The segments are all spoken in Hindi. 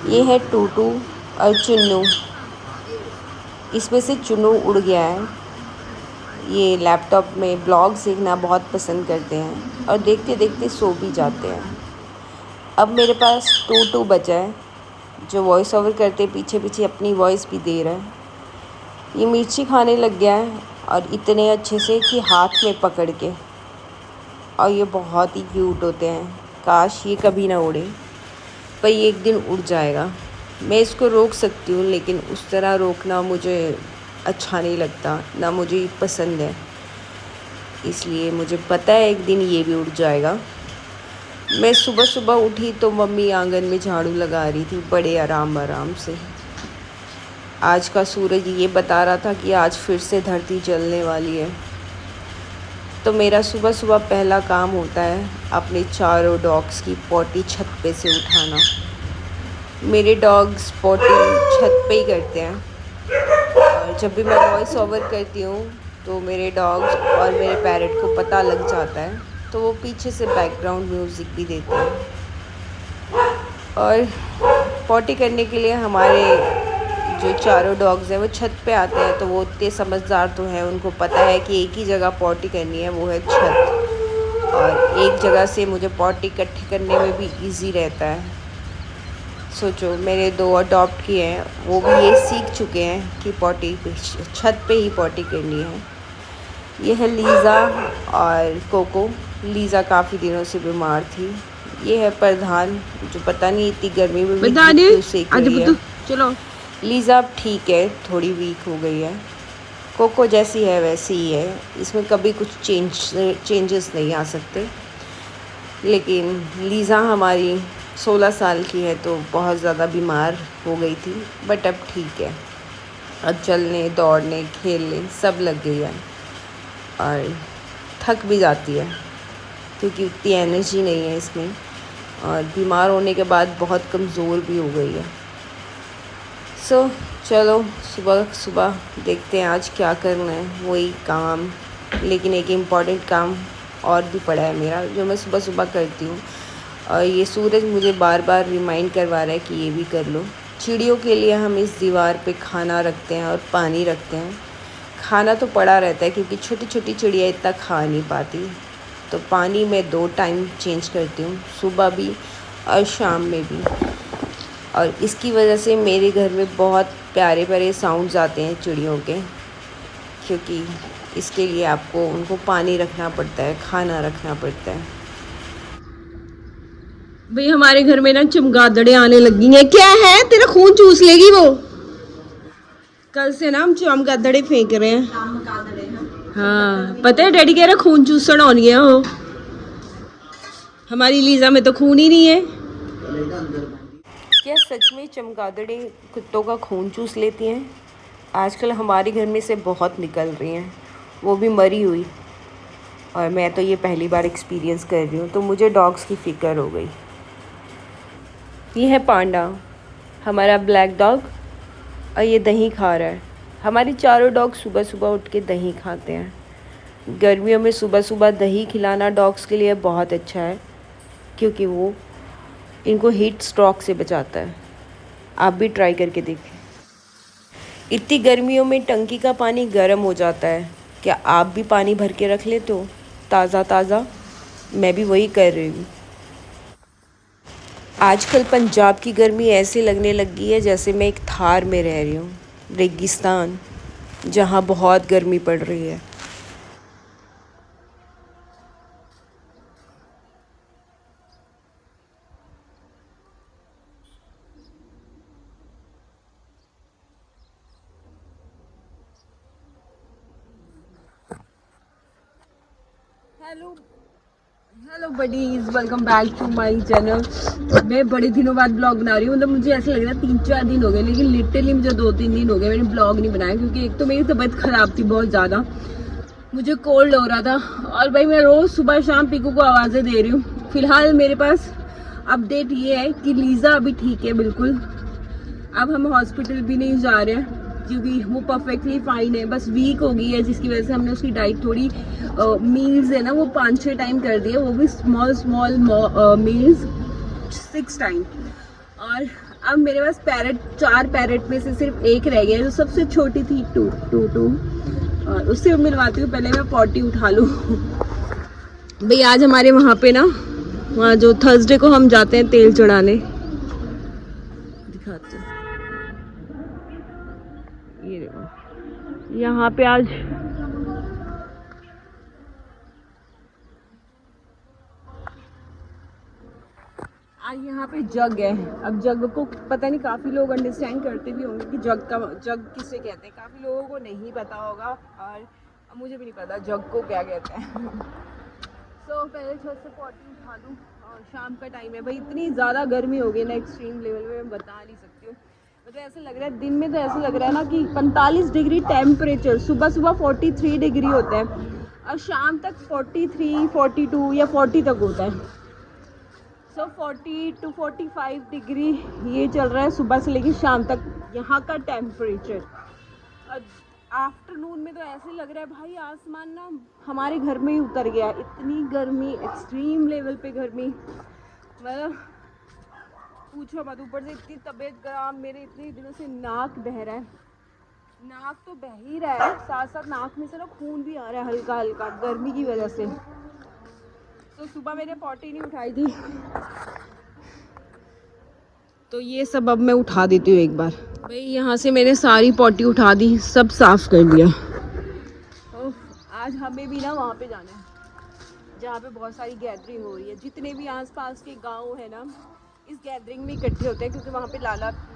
ये है टूटू और चुन्नू। इसमें से चुन्नू उड़ गया है। ये लैपटॉप में ब्लॉग्स देखना बहुत पसंद करते हैं और देखते देखते सो भी जाते हैं। अब मेरे पास टूटू बचा है जो वॉइस ओवर करते पीछे पीछे अपनी वॉइस भी दे रहा है। ये मिर्ची खाने लग गया है और इतने अच्छे से कि हाथ में पकड़ के, और ये बहुत ही क्यूट होते हैं। काश ये कभी ना उड़े, पर ये एक दिन उड़ जाएगा। मैं इसको रोक सकती हूँ लेकिन उस तरह रोकना मुझे अच्छा नहीं लगता, ना मुझे पसंद है। इसलिए मुझे पता है एक दिन ये भी उड़ जाएगा। मैं सुबह सुबह उठी तो मम्मी आंगन में झाड़ू लगा रही थी बड़े आराम आराम से। आज का सूरज ये बता रहा था कि आज फिर से धरती जलने वाली है। तो मेरा सुबह सुबह पहला काम होता है अपने चारों डॉग्स की पॉटी छत पे से उठाना। मेरे डॉग्स पॉटी छत पे ही करते हैं और जब भी मैं वॉइस ओवर करती हूँ तो मेरे डॉग्स और मेरे पैरट को पता लग जाता है, तो वो पीछे से बैकग्राउंड म्यूज़िक भी देते हैं। और पॉटी करने के लिए हमारे जो चारों डॉग्स हैं वो छत पे आते हैं, तो वो इतने समझदार तो हैं, उनको पता है कि एक ही जगह पॉटी करनी है, वो है छत। और एक जगह से मुझे पॉटी इकट्ठी करने में भी इजी रहता है। सोचो, मेरे 2 अडॉप्ट किए हैं, वो भी ये सीख चुके हैं कि पॉटी छत पे ही पॉटी करनी है। ये है लीज़ा और कोको। लीज़ा काफ़ी दिनों से बीमार थी। ये है प्रधान, जो पता नहीं इतनी गर्मी में भी क्यों सेक रही है। चलो, लीज़ा अब ठीक है, थोड़ी वीक हो गई है। कोको जैसी है वैसी ही है, इसमें कभी कुछ चेंजेस नहीं आ सकते। लेकिन लीज़ा हमारी 16 साल की है तो बहुत ज़्यादा बीमार हो गई थी, बट अब ठीक है। अब चलने दौड़ने खेलने सब लग गई है और थक भी जाती है क्योंकि उतनी एनर्जी नहीं है इसमें, और बीमार होने के बाद बहुत कमज़ोर भी हो गई है। चलो सुबह सुबह देखते हैं आज क्या करना है, वही काम। लेकिन एक इम्पॉर्टेंट काम और भी पड़ा है मेरा, जो मैं सुबह सुबह करती हूँ, और ये सूरज मुझे बार बार रिमाइंड करवा रहा है कि ये भी कर लो। चिड़ियों के लिए हम इस दीवार पे खाना रखते हैं और पानी रखते हैं। खाना तो पड़ा रहता है क्योंकि छोटी छोटी चिड़िया इतना खा नहीं पाती, तो पानी में 2 टाइम चेंज करती हूँ, सुबह भी और शाम में भी। और इसकी वजह से मेरे घर में बहुत प्यारे प्यारे साउंड्स आते हैं चिड़ियों के, क्योंकि इसके लिए आपको उनको पानी रखना पड़ता है, खाना रखना पड़ता है। भाई हमारे घर में ना चमगादड़े आने लगी हैं। क्या है, तेरा खून चूस लेगी वो। कल से ना हम चमगादड़े फेंक रहे हैं। हाँ, पता है डैडी कह रहा खून चूसण आनी है वो। हमारी लीजा में तो खून ही नहीं है। क्या सच में चमगादड़ें कुत्तों का खून चूस लेती हैं? आजकल हमारे घर में से बहुत निकल रही हैं, वो भी मरी हुई, और मैं तो ये पहली बार एक्सपीरियंस कर रही हूँ, तो मुझे डॉग्स की फ़िक्र हो गई। ये है पांडा, हमारा ब्लैक डॉग, और ये दही खा रहा है। हमारे चारों डॉग सुबह सुबह उठ के दही खाते हैं। गर्मियों में सुबह सुबह दही खिलाना डॉग्स के लिए बहुत अच्छा है, क्योंकि वो इनको हीट स्ट्रोक से बचाता है। आप भी ट्राई करके देखें। इतनी गर्मियों में टंकी का पानी गर्म हो जाता है, क्या आप भी पानी भर के रख लेते हो ताज़ा ताज़ा? मैं भी वही कर रही हूँ। आजकल पंजाब की गर्मी ऐसे लगने लगी है जैसे मैं एक थार में रह रही हूँ, रेगिस्तान, जहाँ बहुत गर्मी पड़ रही है। Hello buddies, welcome back to my channel. मैं बड़े दिनों बाद ब्लॉग बना रही हूँ। मतलब मुझे ऐसा लग रहा है 3-4 दिन हो गए, लेकिन लिटरली मुझे 2-3 दिन हो गए मैंने ब्लॉग नहीं बनाया, क्योंकि एक तो मेरी तबीयत खराब थी बहुत ज़्यादा, मुझे कोल्ड हो रहा था। और भाई मैं रोज़ सुबह शाम पीकू को आवाज़ें दे रही हूँ। फिलहाल मेरे पास अपडेट ये है कि लीज़ा अभी ठीक है बिल्कुल। अब हम हॉस्पिटल भी नहीं जा रहे हैं क्योंकि वो परफेक्टली फाइन है, बस वीक हो गई है, जिसकी वजह से हमने उसकी डाइट थोड़ी मील्स है ना वो 5-6 टाइम कर दिए, वो भी स्मॉल मील्स 6 टाइम। और अब मेरे पास पैरेट, 4 पैरेट में से सिर्फ एक रह गया जो सबसे छोटी थी, टू। और उससे मिलवाती हूँ, पहले मैं पॉटी उठा लूँ। भाई आज हमारे वहाँ पे ना, वहाँ जो थर्सडे को हम जाते हैं तेल चढ़ाने, दिखाते हैं, ये देखो यहाँ पे आज यहाँ पे जग है। अब जग को पता नहीं, काफ़ी लोग अंडरस्टैंड करते भी होंगे कि जग किसे कहते हैं, काफ़ी लोगों को नहीं पता होगा और मुझे भी नहीं पता जग को क्या कहते हैं। तो पहले छत से पॉटी उठा दूँ और शाम का टाइम है भाई, इतनी ज़्यादा गर्मी हो गई ना एक्सट्रीम लेवल में, मैं बता नहीं सकती हूँ। मतलब ऐसा लग रहा है, दिन में तो ऐसा लग रहा है ना कि 45 डिग्री टेम्परेचर, सुबह 43 डिग्री होता है और शाम तक 43, 42 या 40 तक होता है। 40 to 45 डिग्री ये चल रहा है सुबह से लेकर शाम तक यहाँ का टेम्परेचर। और आफ्टरनून में तो ऐसे लग रहा है भाई आसमान ना हमारे घर में ही उतर गया, इतनी गर्मी, एक्सट्रीम लेवल पे गर्मी, मतलब पूछो मत। ऊपर से इतनी तबीयत खराब, मेरे इतने दिनों से नाक बह रहा है, नाक तो बह ही रहा है, साथ साथ नाक में से ना खून भी आ रहा है हल्का हल्का गर्मी की वजह से। तो सुबह मैंने पॉटी नहीं उठाई थी, तो ये सब अब मैं उठा देती हूँ एक बार। भाई यहाँ से मैंने सारी पॉटी उठा दी, सब साफ कर दिया। तो आज हमें भी ना वहाँ पे जाना है जहाँ पे बहुत सारी गैदरिंग हो रही है। जितने भी आसपास के गांव है ना इस गैदरिंग में इकट्ठे होते हैं, क्योंकि वहाँ पे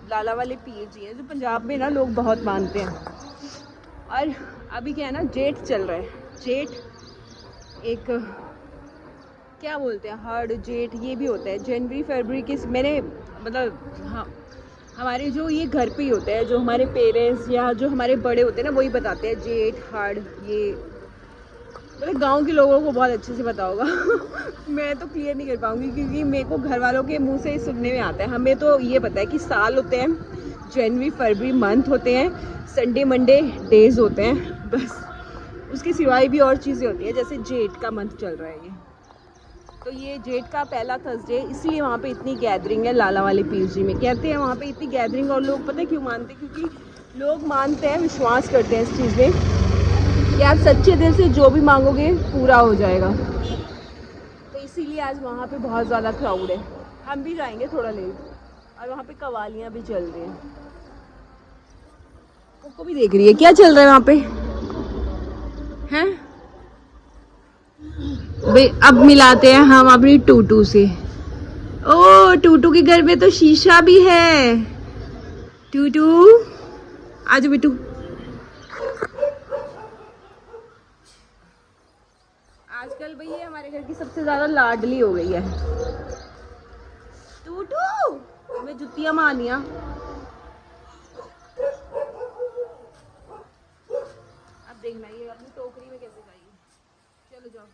लाला वाले पीर जी हैं जो पंजाब में ना लोग बहुत मानते हैं। और अभी क्या है ना, जेठ चल रहा है, जेठ एक क्या बोलते हैं, हार्ड जेठ ये भी होता है, जनवरी फरवरी के, मैंने मतलब हाँ हमारे जो ये घर पे ही होता है, जो हमारे पेरेंट्स या जो हमारे बड़े होते हैं ना वही बताते हैं जेठ हार्ड, ये मतलब गांव के लोगों को बहुत अच्छे से पता होगा। मैं तो क्लियर नहीं कर पाऊंगी क्योंकि मेरे को घर वालों के मुंह से ही सुनने में आता है। हमें तो ये पता है कि साल होते हैं, जनवरी फरवरी मंथ होते हैं, संडे मंडे डेज होते हैं, बस उसके सिवाय भी और चीज़ें होती हैं। जैसे जेठ का मंथ चल रहा है ये, तो ये जेठ का पहला थर्सडे, इसलिए वहाँ पे इतनी गैदरिंग है लाला वाले पीर जी में। कहते हैं वहाँ पे इतनी गैदरिंग, और लोग पता है क्यों मानते हैं, क्योंकि लोग मानते हैं, विश्वास करते हैं इस चीज़ में कि आप सच्चे दिल से जो भी मांगोगे पूरा हो जाएगा। तो इसीलिए आज वहाँ पे बहुत ज़्यादा क्राउड है। हम भी जाएंगे थोड़ा लेट, और वहाँ पे कवालियाँ भी चल रही हैं। को भी देख रही है क्या चल रहा है वहाँ पे, हैं भाई। अब मिलाते हैं हम अपनी टूटू से। ओ टूटू के घर में तो शीशा भी है। टूटू आज बिटू, आजकल भाई ये हमारे घर की सबसे ज्यादा लाडली हो गई है। टूटू मैं जुतियां मानिया, अब देखना ये अपनी टोकरी में कैसे जाएगी। चलो जाओ।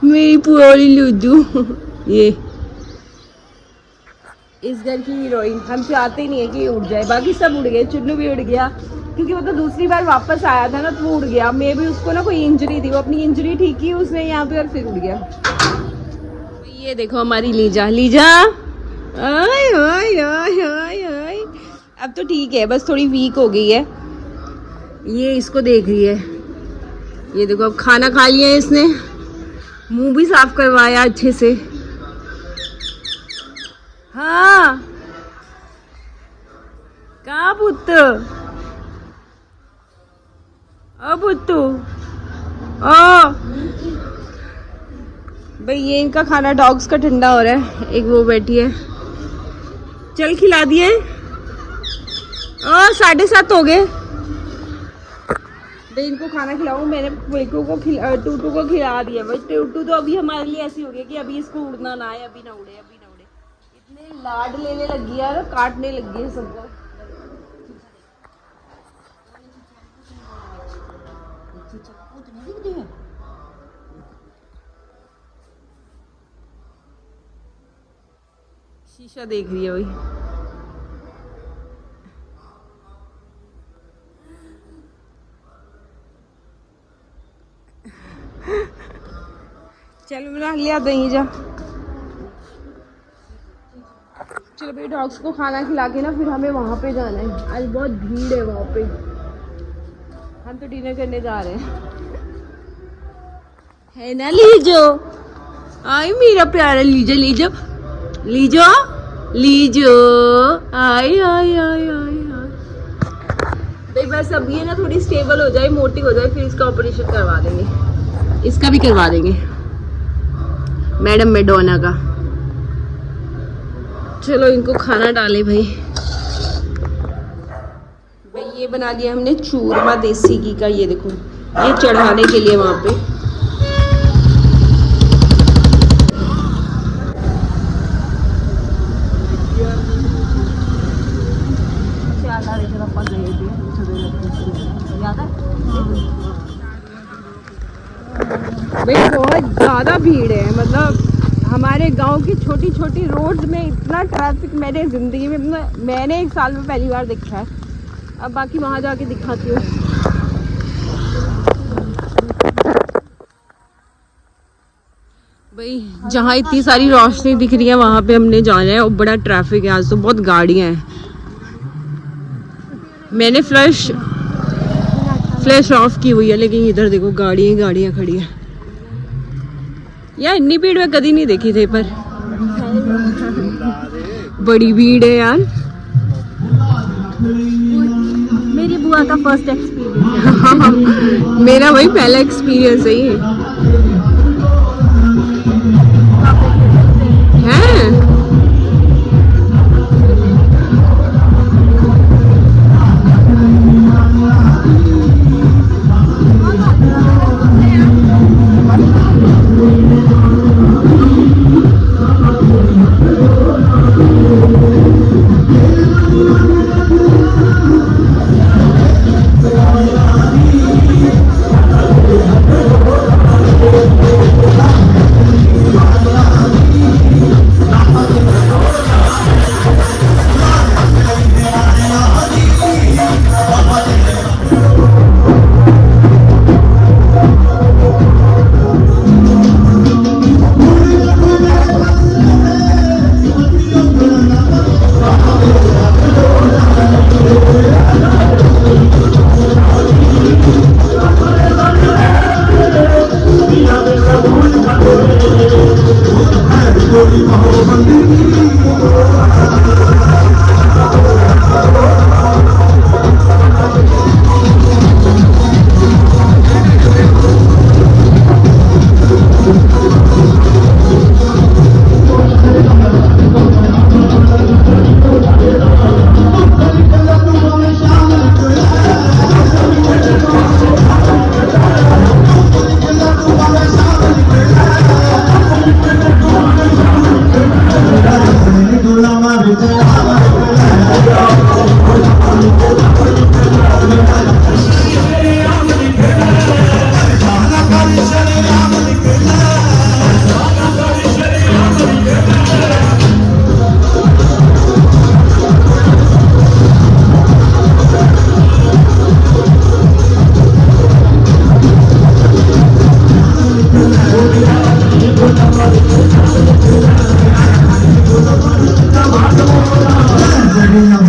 मेरी पुरानी लूडू, ये इस घर की हीरोइन। हम चाहते ही नहीं है कि ये उड़ जाए, बाकी सब उड़ गए, चुन्नू भी उड़ गया, क्योंकि मतलब दूसरी बार वापस आया था ना तो वो उड़ गया। मैं भी उसको ना कोई इंजरी थी, वो अपनी इंजरी ठीक की उसने यहाँ पे और फिर उड़ गया। ये देखो हमारी लीजा, लीजा आय आय आय आय आय। अब तो ठीक है, बस थोड़ी वीक हो गई है। ये इसको देख रही है, ये देखो अब खाना खा लिया है इसने, मुंह भी साफ करवाया अच्छे से। हाँ कहाँ पुत्त, ओ पुत्तू, ओ भाई ये इनका खाना डॉग्स का ठंडा हो रहा है। एक वो बैठी है, चल खिला दिए। ओ 7:30 हो गए भाई, इनको खाना खिलाऊं। मैंने टूटू को खिला दिया भाई। टूटू तो अभी हमारे लिए ऐसी हो गई कि अभी इसको उड़ना ना है, अभी ना उड़े, अभी ना उड़े। इतने लाड लेने लगी है, काटने लगी है सबको। शीशा देख रही है भाई। चलो बना लिया दही जा। चलो भाई डॉग्स को खाना खिला के ना फिर हमें वहाँ पे जाना है। आज बहुत भीड़ है वहाँ पे। हम तो डिनर करने जा रहे हैं, है ना लीजो? आई मेरा प्यारा लीजो, लीजो लीजो लीजो, आई आई आई आई आई। भाई बस अब ये ना थोड़ी स्टेबल हो जाए, मोटी हो जाए, फिर इसका ऑपरेशन करवा देंगे। इसका भी करवा देंगे मैडम मेडोना का। चलो इनको खाना डाले भाई। भाई ये बना लिया हमने चूरमा देसी घी का, ये देखो ये चढ़ाने के लिए वहां पे। भाई बहुत ज़्यादा भीड़ है, मतलब हमारे गांव की छोटी छोटी रोड्स में इतना ट्रैफिक मैंने ज़िंदगी में, मैंने एक साल में पहली बार देखा है। अब बाकी वहाँ जाके दिखाती हूँ। भाई जहाँ इतनी सारी रोशनी दिख रही है वहाँ पे हमने जाना है, और बड़ा ट्रैफिक है आज तो, बहुत गाड़ियाँ हैं। मैंने फ्लैश ऑफ की हुई है, लेकिन इधर देखो गाड़ियाँ खड़ी है। यार इतनी भीड़ में कभी नहीं देखी थी, पर बड़ी भीड़ है यार। मेरी बुआ का फर्स्ट एक्सपीरियंस। मेरा वही पहला एक्सपीरियंस है ये।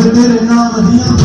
तेरे नाम दिया